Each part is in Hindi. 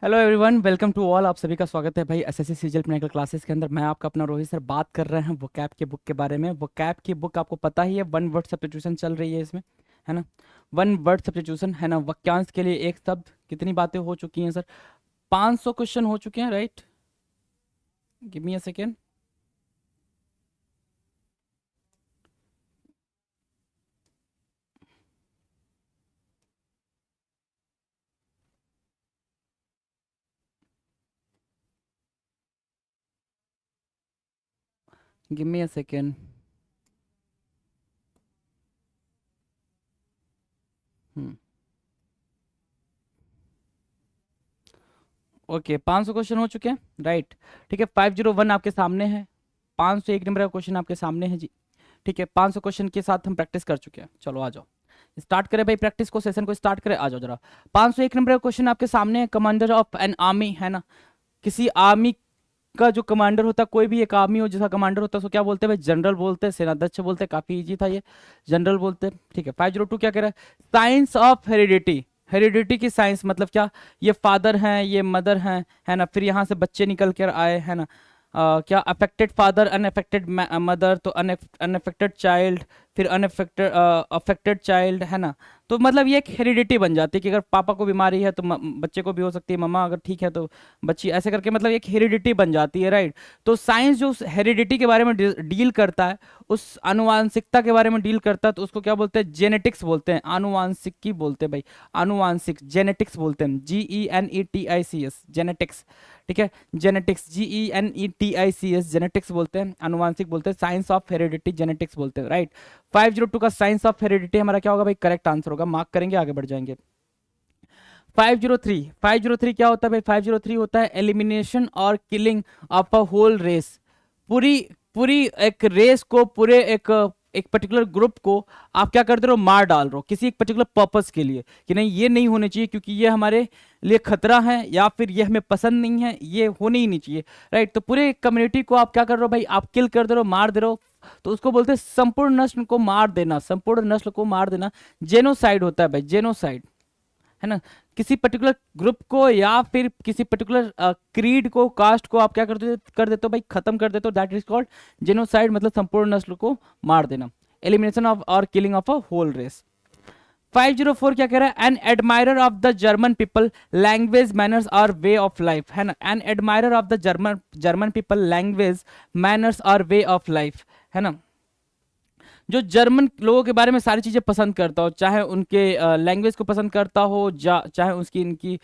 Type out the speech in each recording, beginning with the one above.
Hello everyone, welcome to all. आप सभी का स्वागत है भाई एसएससी सीजीएल मेडिकल क्लासेस के अंदर। मैं आपका अपना रोहित सर बात कर रहे हैं वोकैब की बुक के बारे में। वोकैब की बुक आपको पता ही है, वन वर्ड सब्स्टिट्यूशन चल रही है इसमें, है ना। वन वर्ड सब्स्टिट्यूशन है ना। वाक्यांश के लिए एक शब्द, कितनी बातें हो चुकी हैं सर? 500 क्वेश्चन हो चुके हैं, right? Give me a second. Give me a second. Okay, 500 question हो चुके हैं, राइट। ठीक है, 501 आपके सामने है। 501 नंबर का क्वेश्चन आपके सामने है जी। ठीक है, 500 क्वेश्चन के साथ हम प्रैक्टिस कर चुके हैं। चलो आ जाओ, स्टार्ट करें भाई प्रैक्टिस को, सेशन को स्टार्ट करें। आ जाओ जरा। 501 नंबर का क्वेश्चन आपके सामने है। कमांडर ऑफ एन आर्मी, है ना। किसी आर्मी का जो कमांडर होता है, कोई भी एक आर्मी हो जिसका कमांडर होता है, उसको क्या बोलते हैं भाई? जनरल बोलते हैं, सेनाध्यक्ष बोलते हैं। काफी इजी था ये, जनरल बोलते हैं। ठीक है, 502 क्या कह रहा है? Science of heredity. हेरिडिटी की साइंस मतलब क्या? ये फादर हैं, ये मदर हैं, है ना। फिर यहाँ से बच्चे निकल कर आए, है ना। क्या अफेक्टेड फादर, अनअफेक्टेड मदर, तो अनअफेक्टेड चाइल्ड, फिर अनअफेक्टेड अफेक्टेड चाइल्ड, है ना। तो मतलब ये एक हेरिडिटी बन जाती है कि अगर पापा को बीमारी है तो बच्चे को भी हो सकती है, मम्मा अगर ठीक है तो बच्ची, ऐसे करके मतलब एक हेरिडिटी बन जाती है, राइट। तो साइंस जो हेरिडिटी के बारे में डील करता है, उस आनुवांशिकता के बारे में डील करता है, तो उसको क्या बोलते हैं? जेनेटिक्स बोलते हैं। आनुवांशिकी बोलते हैं भाई, आनुवांशिक, जेनेटिक्स बोलते हैं। GENETICS, genetics. ठीक है, जेनेटिक्स, GENETICS, जेनेटिक्स बोलते हैं, आनुवांशिक बोलते हैं। साइंस ऑफ हेरिडिटी जेनेटिक्स बोलते हैं, राइट। 502 का साइंस ऑफ हेरिडिटी हमारा क्या होगा भाई? करेक्ट आंसर होगा। मार्क करेंगे, आगे बढ़ जाएंगे। 503, 503 क्या होता है भाई? 503 होता है एलिमिनेशन और killing of a whole race. पूरी पूरी एक रेस को, पूरे एक एक पर्टिकुलर ग्रुप को आप क्या कर दे रहे हो? मार डाल रहे हो किसी एक पर्टिकुलर पर्पस के लिए, कि नहीं ये नहीं होने चाहिए क्योंकि ये हमारे लिए खतरा है, या फिर ये हमें पसंद नहीं है, ये होने ही नहीं चाहिए, राइट। तो पूरे कम्युनिटी को आप क्या कर रहे हो भाई? आप किल कर दे रहे हो, मार दे रहे हो। तो उसको बोलते हैं संपूर्ण नस्ल को मार देना, संपूर्ण नस्ल को मार देना जेनोसाइड होता है भाई, जेनोसाइड, है ना। किसी पर्टिकुलर ग्रुप को या फिर किसी पर्टिकुलर क्रीड को, कास्ट को आप क्या कर देते हो भाई? खत्म कर देते हो। दैट इज कॉल्ड जेनोसाइड, मतलब संपूर्ण नस्ल को मार देना। एलिमिनेशन ऑफ और killing of a whole race. 504 क्या कह रहा है? An admirer of the German people, language, manners और वे ऑफ लाइफ, है ना। An admirer of the German German people, language, manners और वे ऑफ लाइफ, है ना। जो जर्मन लोगों के बारे में सारी चीज़ें पसंद करता हो, चाहे उनके लैंग्वेज को पसंद करता हो, चाहे उसकी इनकी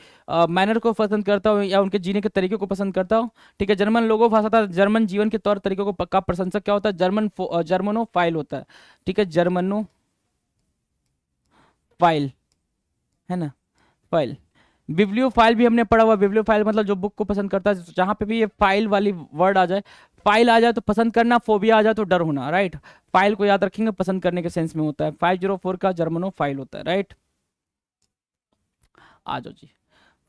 मैनर को पसंद करता हो, या उनके जीने के तरीके को पसंद करता हो। ठीक है, जर्मन लोगों को फंसाता है, जर्मन जीवन के तौर तरीकों को पक्का प्रशंसक क्या होता है? जर्मनो फाइल होता है। ठीक है, जर्मनो फाइल, है ना, फाइल। बिब्लियोफाइल भी हमने पढ़ा हुआ। बिब्लियोफाइल मतलब जो बुक को पसंद करता है। जहां पे भी ये फाइल वाली वर्ड आ जाए, फाइल आ जाए तो पसंद करना, फोबिया आ जाए तो डर होना, राइट। फाइल को याद रखेंगे, पसंद करने के सेंस में होता है। 504 का जर्मनो फाइल होता है, राइट। आ जाओ जी।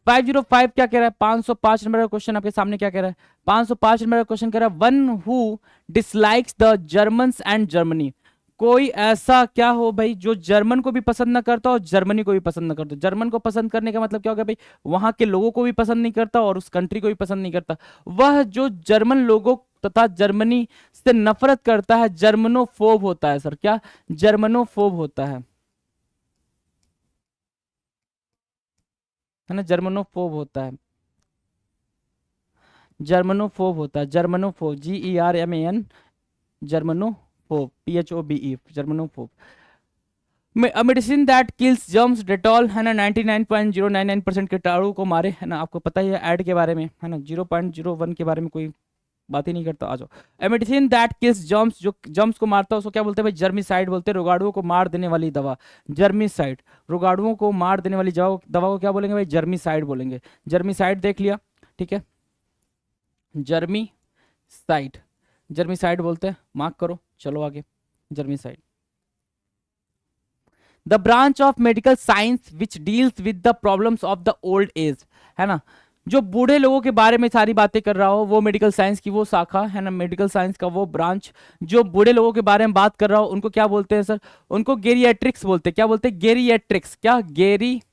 505 क्या कह रहा है? 505 नंबर का क्वेश्चन आपके सामने क्या कह रहा है? 505 नंबर का क्वेश्चन कह रहा है, one who dislikes the Germans and Germany. कोई ऐसा क्या हो भाई जो जर्मन को भी पसंद ना करता और जर्मनी को भी पसंद ना करता? जर्मन को पसंद करने का मतलब क्या होगा भाई? वहां के लोगों को भी पसंद नहीं करता और उस कंट्री को भी पसंद नहीं करता। वह जो जर्मन लोगों तथा जर्मनी से नफरत करता है, जर्मनोफोब होता है सर। क्या? जर्मनोफोब होता है ना। जर्मनोफोब होता है, जर्मनोफोब होता है, germophobe, GERMAN, germophobe, PHOBE, germophobe. Medicine that kills germs, Dettol, है ना। 99.099% कीटाणु को मारे, है ना। आपको पता ही है ऐड के बारे में, है ना। 0.01 के बारे में कोई बात ही नहीं करता। आ जाओ। मेडिसिन दैट किल्स जर्म्स, जो जर्म्स को मारता है उसको क्या बोलते हैं भाई? जर्मिसाइड बोलते हैं। रोगाणुओं को मार देने वाली दवा, जर्मिसाइड। रोगाणुओं को मार देने वाली दवा को क्या बोलेंगे भाई? जर्मिसाइड बोलेंगे। जर्मिसाइड देख लिया, ठीक है। जर्मिसाइड, जर्मिसाइड बोलते हैं, मार्क करो। चलो आगे। Germicide. The branch of medical science which deals with the problems of the old age, है ना। जो बूढ़े लोगों के बारे में सारी बातें कर रहा हो, वो मेडिकल साइंस की वो शाखा, है ना। मेडिकल साइंस का वो ब्रांच जो बूढ़े लोगों के बारे में बात कर रहा हो, उनको क्या बोलते हैं सर? उनको गेरियाट्रिक्स बोलते हैं। क्या बोलते हैं? गेरियाट्रिक्स। क्या? गेरियाट्रिक्स,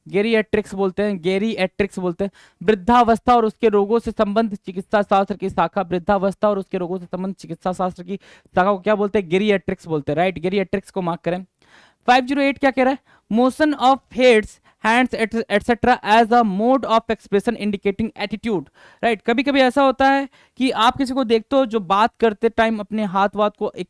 गेरिएट्रिक्स बोलते हैं, गेरिएट्रिक्स बोलते हैं। वृद्धावस्था और उसके रोगों से संबंध चिकित्सा शास्त्र की शाखा, वृद्धावस्था और उसके रोगों से संबंध चिकित्सा शास्त्र की शाखा को क्या बोलते हैं? गेरिएट्रिक्स बोलते हैं, राइट। गेरिएट्रिक्स को मार्क करें। 508 क्या कह रहा है? Motion of heads, hands etcetera as a mode of expression indicating attitude, right. कभी कभी ऐसा होता है कि आप किसी को देखते हो जो बात करते टाइम अपने हाथ वाथ को एक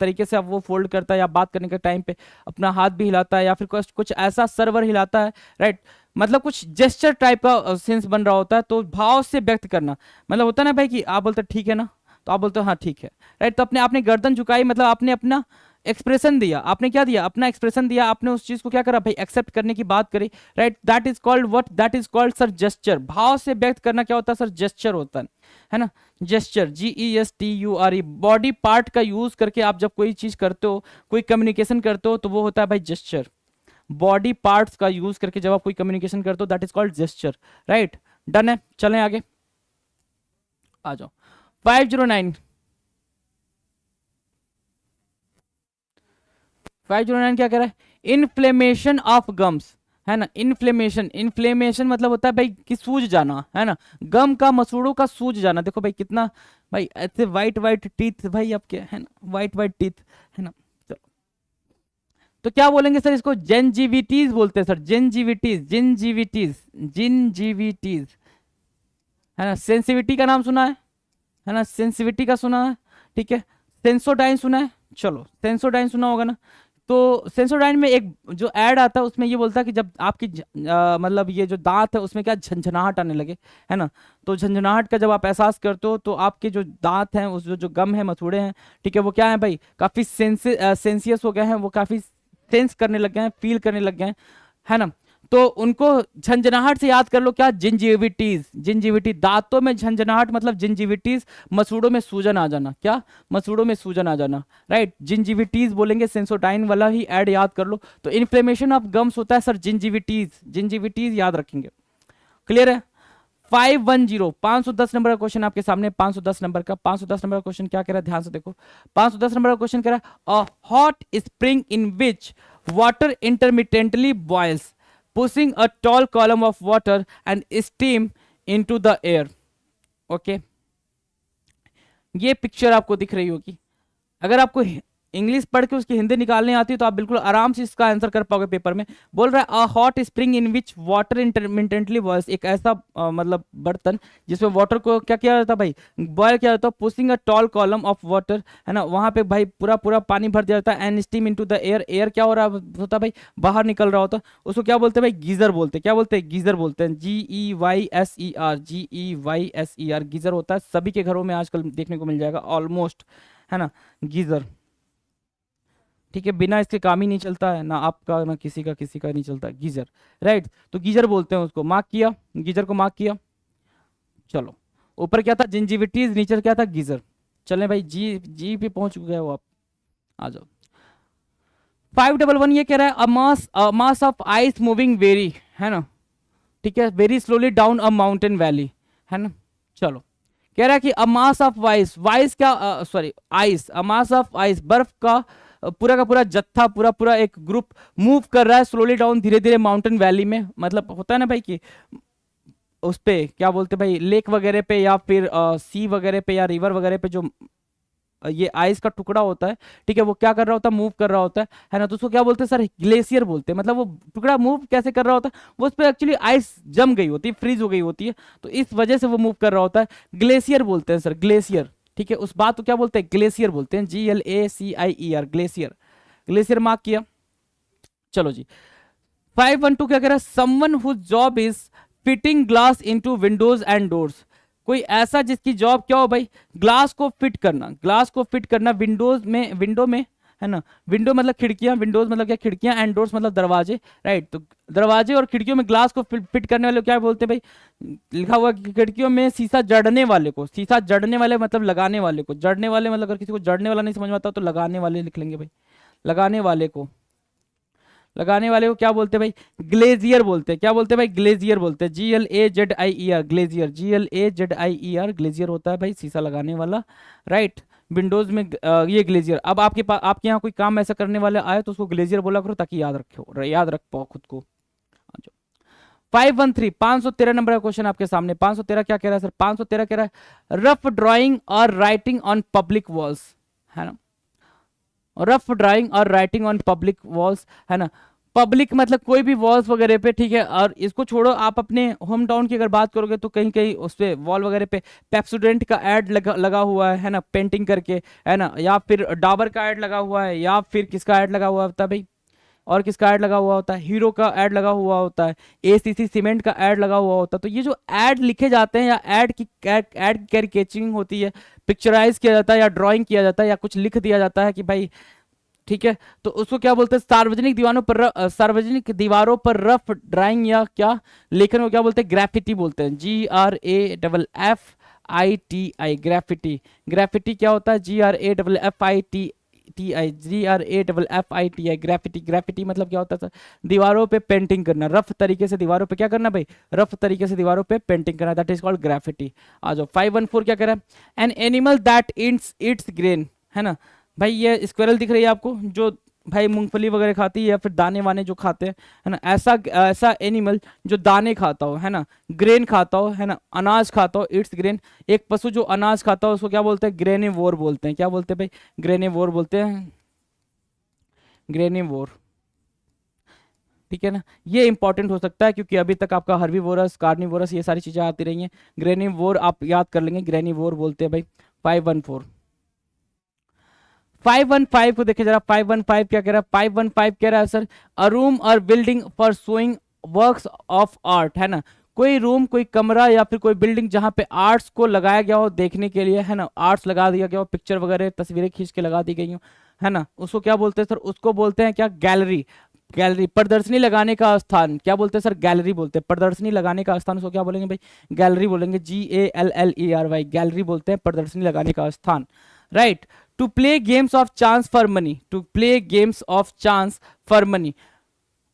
तरीके से आप वो फोल्ड करता है, या बात करने के टाइम पे अपना हाथ भी हिलाता है, या फिर कुछ ऐसा सर्वर हिलाता है, राइट। मतलब कुछ जेस्चर टाइप का सेंस बन रहा होता है। तो भाव से व्यक्त करना, मतलब होता है ना भाई कि आप बोलते ठीक है ना, तो आप बोलते हो हाँ ठीक है, राइट। तो अपने आपने गर्दन झुकाई, मतलब आपने अपना एक्सप्रेशन दिया, आपने क्या दिया? अपना एक्सप्रेशन दिया, आपने उस चीज को क्या करा भाई? एक्सेप्ट करने की बात करी, right. That is called what? That is called sir gesture. भाव से व्यक्त करना क्या होता है सर? जेस्चर होता है ना। जेस्चर, GESTURE, बॉडी पार्ट का यूज करके आप जब कोई चीज करते हो, कोई कम्युनिकेशन करते हो, तो वो होता है भाई जेस्चर। बॉडी पार्ट्स का यूज करके जब आप कोई कम्युनिकेशन करते हो, that is called gesture, right. Done है, चलें आगे, आ जाओ। 509 क्या कह रहा है? इन्फ्लेमेशन ऑफ गम्स, है ना। इन्फ्लेमेशन, इन्फ्लेमेशन मतलब होता है भाई कि सूज जाना, है ना। गम का, मसूड़ों का सूज जाना। देखो भाई कितना भाई ऐसे वाइट वाइट टीथ भाई आपके, है ना, वाइट वाइट टीथ, है ना। चलो, तो क्या बोलेंगे सर इसको? जेंजिविटीज बोलते हैं सर, जेंजिविटीज, जिंजिविटीज, जिंजिविटीज, है ना। सेंसिविटी का नाम सुना है ना, सेंसिविटी का सुना है, ठीक है। सेंसोडाइन सुना है, चलो सेंसोडाइन सुना होगा ना। तो सेंसोडाइन में एक जो ऐड आता है उसमें ये बोलता है कि जब आपकी मतलब ये जो दांत है उसमें क्या झंझनाहट आने लगे, है ना। तो झंझनाहट का जब आप एहसास करते हो, तो आपके जो दांत हैं, उस जो गम है, मसूड़े हैं, ठीक है, वो क्या है भाई? काफी सेंसियस हो गए हैं, वो काफी सेंस करने लग गए हैं, फील करने लग गए हैं, है ना। तो उनको झंझनाहट से याद कर लो, क्या? जिंजिविटीज, जिंजिविटी, दांतों में झंझनाहट मतलब जिंजिविटीज, मसूड़ों में सूजन आ जाना, क्या? मसूड़ों में सूजन आ जाना, राइट। जिंजिविटीज बोलेंगे, सेंसोडाइन वाला ही ऐड याद कर लो। तो इन्फ्लेमेशन ऑफ गम्स होता है सर जिंजिविटीज, जिंजिविटीज याद रखेंगे, क्लियर है। 510 510 नंबर का क्वेश्चन आपके सामने, 510 नंबर का, 510 नंबर का क्वेश्चन क्या कह रहा है? ध्यान से देखो, 510 नंबर का क्वेश्चन कह रहा है a hot spring in which water intermittently boils, pushing a tall column of water and steam into the air, okay. ये पिक्चर आपको दिख रही होगी। अगर आपको इंग्लिश पढ़ के उसकी हिंदी निकालनी आती है तो आप बिल्कुल आराम से इसका आंसर कर पाओगे पेपर में। बोल रहा है a hot spring in which water intermittently boils, एक ऐसा मतलब बर्तन जिसमें वाटर को क्या किया जाता है भाई? बॉयल किया जाता है। Pushing a tall column of water, है ना, वहां पे भाई पूरा पूरा पानी भर दिया जाता है। And steam into the air, air क्या हो रहा होता है भाई? बाहर निकल रहा होता है। उसको क्या बोलते हैं भाई? गीजर बोलते हैं। क्या बोलते हैं? गीजर बोलते हैं, GEYSER, GEYSER, गीजर होता है। सभी के घरों में आजकल देखने को मिल जाएगा ऑलमोस्ट, है ना, गीजर, ठीक है। बिना इसके काम ही नहीं चलता है, ना आपका ना किसी का नहीं चलता है, गीजर, राइट। तो गीजर बोलते हैं उसको, मार्क किया, गीजर को मार्क किया। चलो, ऊपर क्या था? जिंजिविटीज, नीचे क्या था? गीजर। चलें भाई, जी पे पहुंच गए हो आप, आ जाओ। 511 ये कह रहा है a mass of ice moving very, है ना, ठीक है, very slowly down a mountain valley, है ना। चलो, कह रहा है कि a mass of vice, vice क्या, sorry ice, a mass of ice, बर्फ का पूरा का पूरा जत्था, पूरा पूरा एक ग्रुप मूव कर रहा है स्लोली डाउन, धीरे धीरे माउंटेन वैली में। मतलब होता है ना भाई कि उस पे क्या बोलते हैं भाई, लेक वगैरह पे, या फिर सी वगैरह पे, या रिवर वगैरह पे, जो ये आइस का टुकड़ा होता है, ठीक है, वो क्या कर रहा होता है? मूव कर रहा होता है ना। तो उसको क्या बोलते हैं सर? ग्लेशियर बोलते हैं। मतलब वो टुकड़ा मूव कैसे कर रहा होता है? वो उस पर एक्चुअली आइस जम गई होती है, फ्रीज हो गई होती है, तो इस वजह से वो मूव कर रहा होता है। ग्लेशियर बोलते हैं सर, ग्लेशियर, ठीक है। उस बात को क्या बोलते हैं? ग्लेशियर बोलते हैं, GLACIER, ग्लेशियर, ग्लेशियर मार्क किया। चलो जी, 512 क्या कह रहा है? Someone whose job is fitting glass into windows and doors, कोई ऐसा जिसकी जॉब क्या हो भाई? ग्लास को फिट करना, ग्लास को फिट करना विंडोज में, विंडो में, है ना। विंडो मतलब खिड़कियां, विंडोज मतलब क्या? खिड़कियां, एंड डोर्स मतलब दरवाजे, राइट। तो दरवाजे और खिड़कियों में ग्लास को फिट करने वाले को क्या बोलते हैं भाई? लिखा हुआ कि खिड़कियों में शीशा जड़ने वाले को, शीशा जड़ने वाले मतलब लगाने वाले को, जड़ने वाले मतलब अगर किसी को जड़ने वाला नहीं समझ में आता तो लगाने वाले लिख लेंगे भाई, लगाने वाले को, लगाने वाले को क्या बोलते हैं भाई? ग्लेजियर बोलते हैं। क्या बोलते हैं भाई? ग्लेजियर बोलते हैं, GLAZIER, ग्लेजियर, GLAZIER, ग्लेजियर होता है भाई शीशा लगाने वाला, राइट। विंडोज में ये ग्लेजियर। अब आपके पास, आपके यहाँ कोई काम ऐसा करने वाले आए तो उसको ग्लेजियर बोला करो, ताकि याद रखो, याद रख पाओ खुद को। 513 513 नंबर का क्वेश्चन आपके सामने। 513 क्या कह रहा है सर? 513 कह रहा है रफ ड्राइंग और राइटिंग ऑन पब्लिक वॉल्स, है ना। रफ ड्राइंग और राइटिंग ऑन पब्लिक वॉल्स, है ना। पब्लिक मतलब कोई भी वॉल्स वगैरह पे, ठीक है। और इसको छोड़ो, आप अपने होम टाउन की अगर बात करोगे तो कहीं कहीं उस पे वॉल वगैरह पे पेप्सोडेंट का ऐड लगा हुआ है ना, पेंटिंग करके, है ना। या फिर डाबर का ऐड लगा हुआ है, या फिर किसका ऐड लगा हुआ होता है भाई, और किसका ऐड लगा हुआ होता है? हीरो का ऐड लगा हुआ होता है, एसीसी सीमेंट का ऐड लगा हुआ होता है। तो ये जो ऐड लिखे जाते हैं, या ऐड की कैरिकेचरिंग होती है, पिक्चराइज किया जाता है या ड्राइंग किया जाता है या कुछ लिख दिया जाता है कि भाई, ठीक है, तो उसको क्या बोलते हैं? सार्वजनिक दीवारों पर रफ ड्राइंग या क्या लेखन को क्या बोलते हैं? ग्राफिटी बोलते हैं। GRAFFITI, graffiti. ग्राफिटी क्या होता है? GRAFFITI, graffiti. ग्राफिटी मतलब क्या होता है सर? दीवारों पे पेंटिंग करना, रफ तरीके से दीवारों पे क्या करना भाई? रफ तरीके से दीवारों पे पेंटिंग करना, दैट इज कॉल्ड ग्राफिटी। आ जाओ 514 क्या कह रहा है? An animal that it's grain, है ना भाई। ये स्क्वायरल दिख रही है आपको, जो भाई मूंगफली वगैरह खाती है या फिर दाने वाने जो खाते हैं, है ना। ऐसा ऐसा एनिमल जो दाने खाता हो, है ना, ग्रेन खाता हो, है ना, अनाज खाता हो, इट्स ग्रेन। एक पशु जो अनाज खाता हो उसको क्या बोलते हैं? ग्रेनिवोर बोलते हैं। क्या बोलते हैं भाई? ग्रेनिवोर बोलते हैं, ग्रेनिवोर। ठीक है ना, ये इंपॉर्टेंट हो सकता है क्योंकि अभी तक आपका हर्बीवोरस, कार्निवोरस, ये सारी चीजें आती रही हैं। ग्रेनिवोर आप याद कर लेंगे, ग्रेनिवोर बोलते हैं भाई। 514 515 को देखिए जरा। 515 क्या कह रहा है? 515 कह रहा है सर अ रूम और building for showing works of art, है ना। कोई रूम, कोई कमरा या फिर कोई बिल्डिंग जहां पे आर्ट्स को लगाया गया हो देखने के लिए, है ना। आर्ट्स लगा दिया गया हो, पिक्चर वगैरह तस्वीरें खींच के लगा दी गई हो, है ना। उसको क्या बोलते हैं सर? उसको बोलते हैं क्या? गैलरी। गैलरी, प्रदर्शनी लगाने का स्थान क्या बोलते हैं सर? गैलरी बोलते हैं। प्रदर्शनी लगाने का स्थान उसको क्या बोलेंगे भाई? गैलरी बोलेंगे। GALLERY, गैलरी बोलते हैं प्रदर्शनी लगाने का स्थान, right. To play games of chance for money, to play games of chance for money,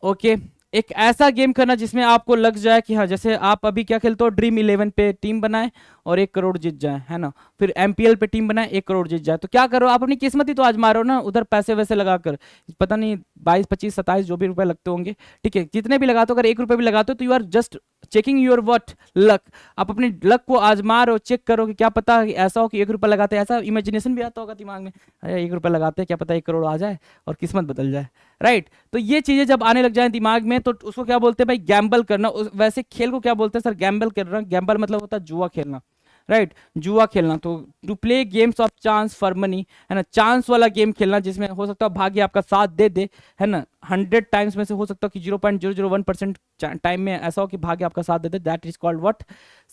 okay. एक ऐसा गेम करना जिसमें आपको लग जाए कि हाँ, जैसे आप अभी क्या खेलते हो, ड्रीम 11 पे टीम बनाए और 1 करोड़ जीत जाए, है ना। फिर MPL पे टीम बनाए, 1 करोड़ जीत जाए, तो क्या करो आप? अपनी किस्मत ही तो आजमा रहे हो ना, उधर पैसे वैसे लगाकर। पता नहीं 22 25 27 जो भी रुपए लगते होंगे, ठीक है, जितने भी लगाते हो, अगर 1 रुपए भी लगाते हो तो you are just checking your what luck. आप अपने लक को आजमा रहे हो, चेक करो कि क्या पता कि ऐसा हो कि 1 रुपया लगाते हैं, ऐसा इमेजिनेशन भी आता होगा दिमाग में, अरे 1 रुपया लगाते हैं, क्या पता 1 करोड़ आ जाए और किस्मत बदल जाए, राइट। तो ये चीजें जब आने लग जाए दिमाग में तो उसको क्या बोलते हैं भाई? गैम्बल करना। वैसे खेल को क्या बोलते हैं सर? गैम्बल करना। गैम्बल मतलब होता है जुआ खेलना, राइट, जुआ खेलना। तो to play games of chance for money, है ना, चांस वाला गेम खेलना जिसमें हो सकता है भाग्य आपका साथ दे दे, है ना। 100 टाइम्स में से हो सकता है कि 0.001% टाइम में ऐसा हो कि भाग्य आपका साथ दे दे, that is called what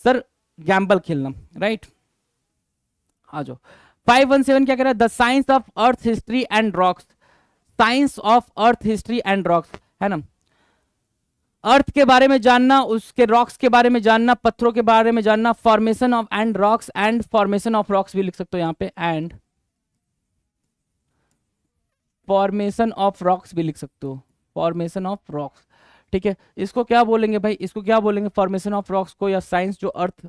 sir? Gamble खेलना, राइट। आ जाओ 517 क्या कह रहा है? The science of earth history and rocks, science of earth history and rocks, है ना। अर्थ के बारे में जानना, उसके रॉक्स के बारे में जानना, पत्थरों के बारे में जानना। Formation of and rocks, and formation of rocks भी लिख सकते हो यहाँ पे, एंड फॉर्मेशन ऑफ रॉक्स भी लिख सकते हो, फॉर्मेशन ऑफ रॉक्स, ठीक है। इसको क्या बोलेंगे भाई? इसको क्या बोलेंगे? फॉर्मेशन ऑफ रॉक्स को, या साइंस जो अर्थ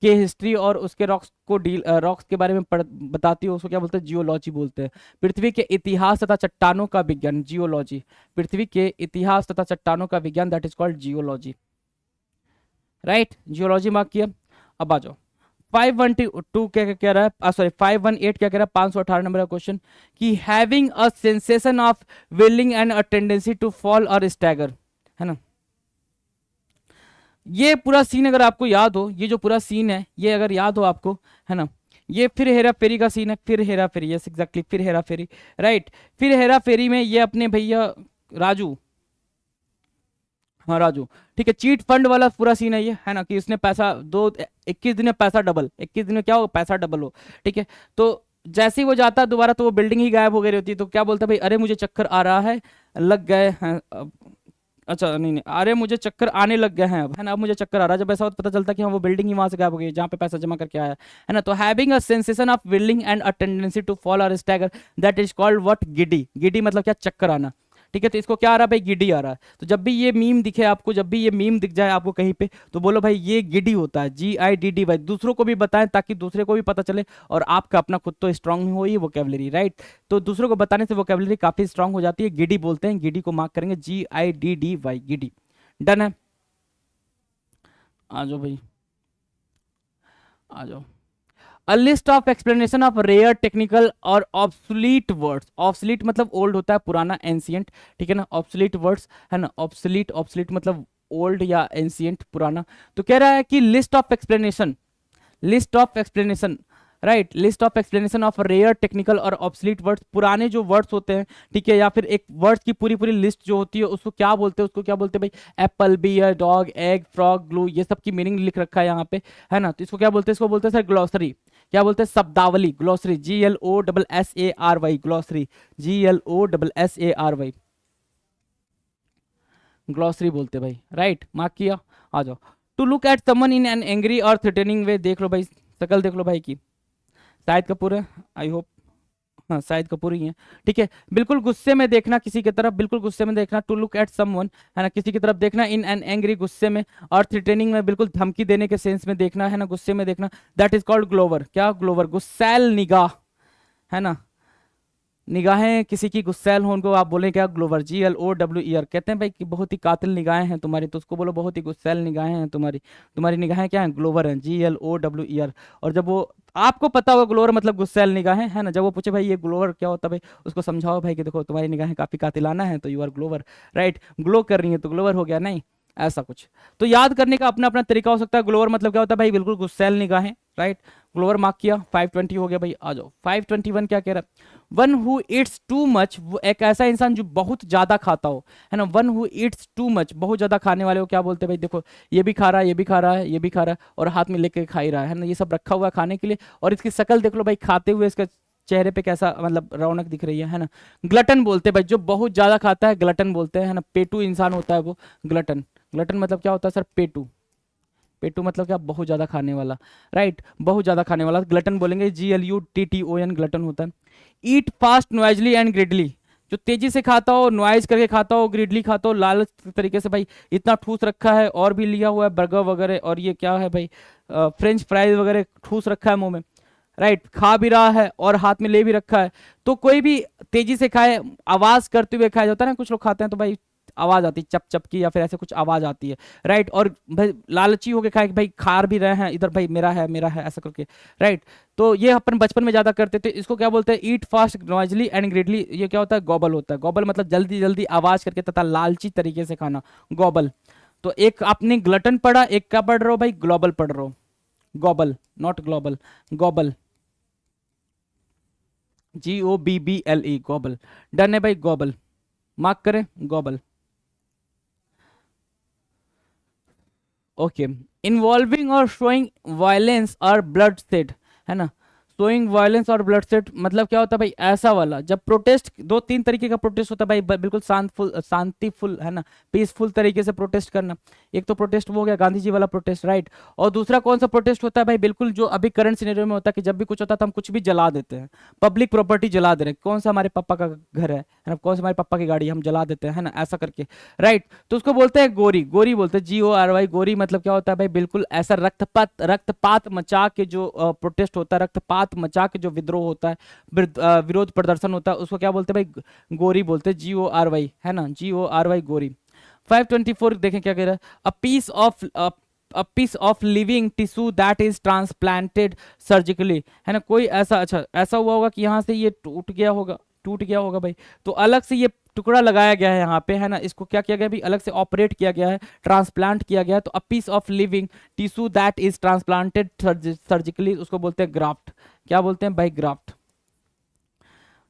के हिस्ट्री और उसके रॉक्स को डील, रॉक्स के बारे में बताती है, उसको क्या बोलते हैं? जियोलॉजी बोलते हैं। पृथ्वी के इतिहास तथा चट्टानों का विज्ञान, जियोलॉजी। पृथ्वी के इतिहास तथा चट्टानों का विज्ञान, that is called geology, right. Geology mark किया। अब आ जाओ 512 क्या कह रहा है? सॉरी 518 क्या कह रहा है? 518 नंबर का क्वेश्चन कि having a sensation of whirling and a tendency to fall और स्टैगर, है ना। ये पूरा सीन अगर आपको याद हो, ये जो पूरा सीन है ये अगर याद हो आपको, है ना, ये फिर हेरा फेरी का सीन है। फिर हेरा फेरी, यस एग्जैक्टली, फिर हेरा फेरी, राइट। फिर हेरा फेरी में ये अपने भैया राजू, हाँ राजू, ठीक है, चीट फंड वाला पूरा सीन है ये, है ना, कि उसने पैसा 21 दिन में पैसा डबल, 21 दिन में क्या हो? पैसा डबल हो, ठीक है। तो जैसे ही वो जाता है दोबारा तो वो बिल्डिंग ही गायब हो गई रहती है। तो क्या बोलता है भाई? अरे मुझे चक्कर आ रहा है, लग गए हैं अच्छा नहीं नहीं, अरे मुझे चक्कर आने लग गए हैं अब, है ना, अब मुझे चक्कर आ रहा है। जब ऐसा होता पता चलता कि हाँ वो बिल्डिंग ही वहां से गायब हो गई जहाँ पे पैसा जमा करके आया, है ना। तो having a sensation of whirling and a tendency to fall और stagger, that is called what? Giddy. Giddy मतलब क्या? चक्कर आना, ठीक है। तो इसको क्या आ रहा है भाई? गिडी आ रहा है। तो जब भी ये मीम दिखे आपको, जब भी ये मीम दिख जाए आपको कहीं पे, तो बोलो भाई ये गिडी होता है, GIDD। दूसरों को भी बताएं ताकि दूसरे को भी पता चले, और आपका अपना खुद तो स्ट्रांग हो ही वोकेबलरी, राइट। तो दूसरों को बताने से वोकेबलरी काफी स्ट्रांग हो जाती है। गिडी बोलते हैं, गिडी को मार्क करेंगे, GIDDY, गिडी, डन है। आ जाओ भाई, आ जाओ। A list of explanation of rare technical और ऑब्सोलीट वर्ड्स। ऑब्सोलीट मतलब ओल्ड होता है, पुराना, एंशियंट, ठीक है ना। ऑब्सोलीट वर्ड्स है ना, ऑब्सोलीट, ऑब्सोलीट मतलब ओल्ड या एंशियंट, पुराना। तो कह रहा है कि list of explanation, list of explanation, right, list of explanation of rare technical और ऑब्सोलीट वर्ड्स, पुराने जो वर्ड्स होते हैं, ठीक है, या फिर एक वर्ड्स की पूरी पूरी लिस्ट जो होती है उसको क्या बोलते हैं, उसको क्या बोलते हैं भाई? Apple, bear, dog, egg, frog, glue, ये सब की मीनिंग लिख रखा है यहाँ पे, है ना। तो इसको क्या बोलते हैं? इसको बोलते हैं सर ग्लॉसरी। क्या बोलते हैं? शब्दावली, glossary, GLOSSARY, glossary, GLOSSARY, glossary बोलते हैं भाई, राइट, मार्क किया। आ जाओ। To look at someone in an angry और थ्रेटनिंग वे, देख लो भाई, शकल देख लो भाई की, शाहिद कपूर है, आई होप, हाँ शाहिद कपूर ही है, ठीक है। बिल्कुल गुस्से में देखना किसी की तरफ, बिल्कुल गुस्से में देखना, टू लुक एट समवन, है ना, किसी की तरफ देखना, इन एन एंग्री, गुस्से में, और थ्रेटनिंग में बिल्कुल धमकी देने के सेंस में देखना, है ना, गुस्से में देखना, दैट इज कॉल्ड ग्लोवर। क्या? ग्लोवर, गुस्सैल निगाह, है ना, निगाहें किसी की गुस्सैल हो उनको आप बोले क्या? Glower, GLOWER। कहते हैं भाई कि बहुत ही कातिल निगाहें हैं तुम्हारी, तो उसको बोलो बहुत ही गुस्सैल निगाहें हैं तुम्हारी, तुम्हारी निगाहें क्या हैं? ग्लोवर हैं, GLOWER। और जब वो, आपको पता होगा ग्लोवर मतलब गुस्सैल निगाहें, है ना, जब वो पूछे भाई ये ग्लोवर क्या होता है भाई, उसको समझाओ भाई कि देखो तुम्हारी निगाहें काफी कातिलाना है, तो you are glower, right, glow कर रही है तो ग्लोवर हो गया, नहीं ऐसा कुछ। तो याद करने का अपना अपना तरीका हो सकता है। ग्लोवर मतलब क्या होता है भाई? बिल्कुल गुस्सैल निगाहें, राइट, ग्लोवर मार्क किया। 520 हो गया भाई, आ जाओ। 521 क्या कह रहा है? One who Yeats too much, वो एक ऐसा इंसान जो बहुत ज्यादा खाता हो, है ना, one who Yeats too much, बहुत ज्यादा खाने वाले को क्या बोलते हैं भाई? देखो ये भी खा रहा है, ये भी खा रहा है, ये भी खा रहा है, और हाथ में लेके खा ही रहा है ना, ये सब रखा हुआ है खाने के लिए, और इसकी शक्ल देख लो भाई, खाते हुए इसका चेहरे पे कैसा मतलब रौनक दिख रही है ना। ग्लटन बोलते हैं भाई, जो बहुत ज्यादा खाता है ग्लटन बोलते हैं, है ना, पेटू इंसान होता है वो, ग्लटन। ग्लटन मतलब क्या होता है सर? पेटू। पेटू मतलब क्या? बहुत ज्यादा खाने वाला, राइट, बहुत ज्यादा खाने वाला, ग्लटन बोलेंगे, GLUTTON, ग्लटन होता है। Eat fast Noisli and Gridley, जो तेजी से खाता हो, नॉइज करके खाता हो, ग्रिडली खाता हो, लालच तरीके से भाई, इतना ठूस रखा है, और भी लिया हुआ है बर्गर वगैरह, और ये क्या है भाई? फ्रेंच फ्राइज वगैरह ठूस रखा है मुंह में, राइट, खा भी रहा है और हाथ में ले भी रखा है। तो कोई भी तेजी से खाए, आवाज करते हुए खाया जाता है ना, कुछ लोग खाते हैं तो भाई आवाज आती है चप चप की, या फिर ऐसे कुछ आवाज आती है, राइट, और भाई लालची होके खाए कि भाई खा भी रहे हैं इधर, भाई मेरा है ऐसा करके, राइट। तो ये अपन बचपन में ज्यादा करते थे, इसको क्या बोलते हैं? Eat fast Noisli and Gridley, ये क्या होता है? गॉबल होता है। गॉबल मतलब जल्दी जल्दी आवाज करके तथा लालची तरीके से खाना, गॉबल। तो एक आपने ग्लटन पढ़ा, एक क्या पढ़ रहे हो भाई? ग्लोबल पढ़ रहे हो, gobble, not global, gobble, GOBBLE, gobble. Done है भाई, गॉबल मार्क करें, गॉबल, ओके। इन्वॉल्विंग और शोइंग वायलेंस और ब्लड सेड, है ना, शोइंग वायलेंस और ब्लड सेड मतलब क्या होता है भाई? ऐसा वाला, जब प्रोटेस्ट, दो तीन तरीके का प्रोटेस्ट होता है भाई, बिल्कुल शांतिफुल, है ना, पीसफुल तरीके से प्रोटेस्ट करना। एक तो प्रोटेस्ट वो हो गया गांधी जी वाला प्रोटेस्ट, राइट। और दूसरा कौन सा प्रोटेस्ट होता है भाई? बिल्कुल जो अभी करंट सिनेरियो में होता है कि जब भी कुछ होता है तो हम कुछ भी जला देते हैं, पब्लिक प्रॉपर्टी जला दे रहे हैं, कौन सा हमारे पापा का घर है ना, कौन सा हमारे पापा की गाड़ी हम जला देते हैं, है ना, ऐसा करके, राइट। तो उसको बोलते हैं गोरी, गोरी बोलते हैं, GORY, गोरी मतलब क्या होता है भाई? बिल्कुल ऐसा रक्तपात मचा के जो प्रोटेस्ट होता है, रक्तपात मचा के जो विद्रोह होता है, विरोध प्रदर्शन होता है, उसको क्या बोलते हैं भाई? गोरी बोलते हैं, GORY, है ना, GORY, गोरी। 524 देखें क्या कह रहा है? A piece of living tissue that is transplanted surgically, है ना, कोई ऐसा, अच्छा ऐसा हुआ होगा कि यहाँ से ये टूट गया होगा भाई, तो अलग से ये टुकड़ा लगाया गया है यहाँ पे, है ना, इसको क्या किया गया भी? अलग से ऑपरेट किया गया है, ट्रांसप्लांट किया गया है। तो a piece of living tissue that is transplanted surgically, उसको बोलते हैं ग्राफ्ट। क्या बोलते हैं भाई? ग्राफ्ट।